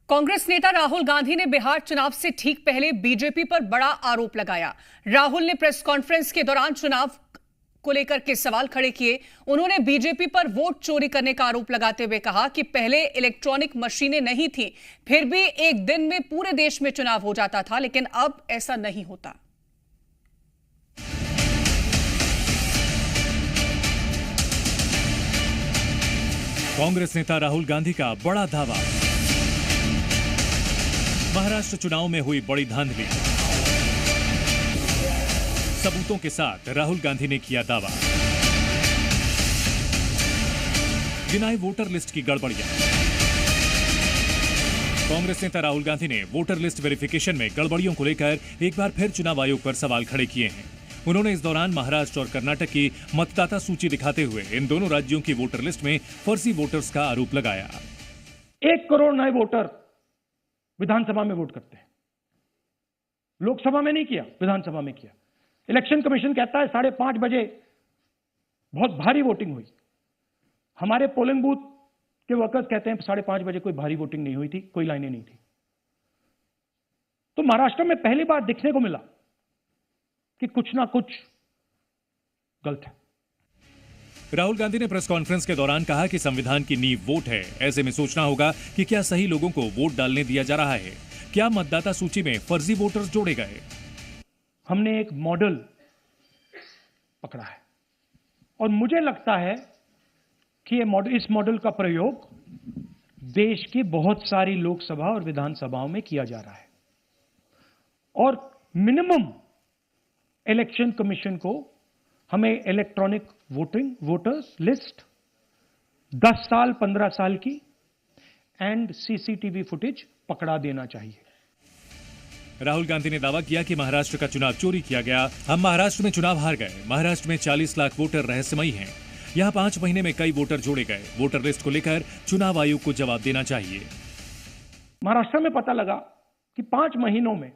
कांग्रेस नेता राहुल गांधी ने बिहार चुनाव से ठीक पहले बीजेपी पर बड़ा आरोप लगाया। राहुल ने प्रेस कॉन्फ्रेंस के दौरान चुनाव को लेकर के सवाल खड़े किए। उन्होंने बीजेपी पर वोट चोरी करने का आरोप लगाते हुए कहा कि पहले इलेक्ट्रॉनिक मशीनें नहीं थी, फिर भी एक दिन में पूरे देश में चुनाव हो जाता था, लेकिन अब ऐसा नहीं होता। कांग्रेस नेता राहुल गांधी का बड़ा दावा। महाराष्ट्र चुनाव में हुई बड़ी धांधली। सबूतों के साथ राहुल गांधी ने किया दावा। गिनाई वोटर लिस्ट की गड़बड़ियां। कांग्रेस नेता राहुल गांधी ने वोटर लिस्ट वेरिफिकेशन में गड़बड़ियों को लेकर एक बार फिर चुनाव आयोग पर सवाल खड़े किए हैं। उन्होंने इस दौरान महाराष्ट्र और कर्नाटक की मतदाता सूची दिखाते हुए इन दोनों राज्यों की वोटर लिस्ट में फर्जी वोटर्स का आरोप लगाया। 1 करोड़ नए वोटर विधानसभा में वोट करते हैं। लोकसभा में नहीं किया, विधानसभा में किया। इलेक्शन कमीशन कहता है 5:30 बजे बहुत भारी वोटिंग हुई। हमारे पोलिंग बूथ के वर्कर्स कहते हैं 5:30 बजे कोई भारी वोटिंग नहीं हुई थी, कोई लाइनें नहीं थी। तो महाराष्ट्र में पहली बार दिखने को मिला कि कुछ ना कुछ गलत है। राहुल गांधी ने प्रेस कॉन्फ्रेंस के दौरान कहा कि संविधान की नींव वोट है। ऐसे में सोचना होगा कि क्या सही लोगों को वोट डालने दिया जा रहा है, क्या मतदाता सूची में फर्जी वोटर्स जोड़े गए। हमने एक मॉडल पकड़ा है और मुझे लगता है कि इस मॉडल का प्रयोग देश की बहुत सारी लोकसभा और विधानसभाओं में किया जा रहा है और मिनिमम इलेक्शन कमीशन को हमें इलेक्ट्रॉनिक वोटर्स लिस्ट 10 साल 15 साल की एंड सीसीटीवी फुटेज पकड़ा देना चाहिए। राहुल गांधी ने दावा किया कि महाराष्ट्र का चुनाव चोरी किया गया। हम महाराष्ट्र में चुनाव हार गए। महाराष्ट्र में 40 लाख वोटर रहस्यमयी हैं। यहां 5 महीने में कई वोटर जोड़े गए। वोटर लिस्ट को लेकर चुनाव आयोग को जवाब देना चाहिए। महाराष्ट्र में पता लगा कि 5 महीनों में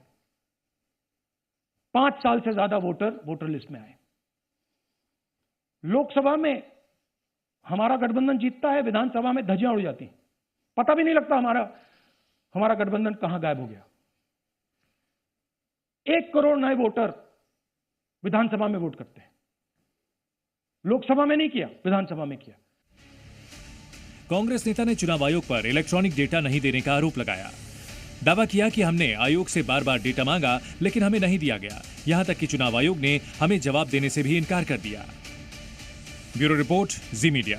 5 साल से ज्यादा वोटर लिस्ट में आए। लोकसभा में हमारा गठबंधन जीतता है, विधानसभा में धज्जियां उड़ जाती हैं। पता भी नहीं लगता हमारा गठबंधन कहां गायब हो गया। 1 करोड़ नए वोटर विधानसभा में वोट करते हैं। लोकसभा में नहीं किया, विधानसभा में किया। कांग्रेस नेता ने चुनाव आयोग पर इलेक्ट्रॉनिक डेटा नहीं देने का आरोप लगाया। दावा किया कि हमने आयोग से बार बार डेटा मांगा, लेकिन हमें नहीं दिया गया। यहां तक कि चुनाव आयोग ने हमें जवाब देने से भी इनकार कर दिया। ब्यूरो रिपोर्ट, जी मीडिया।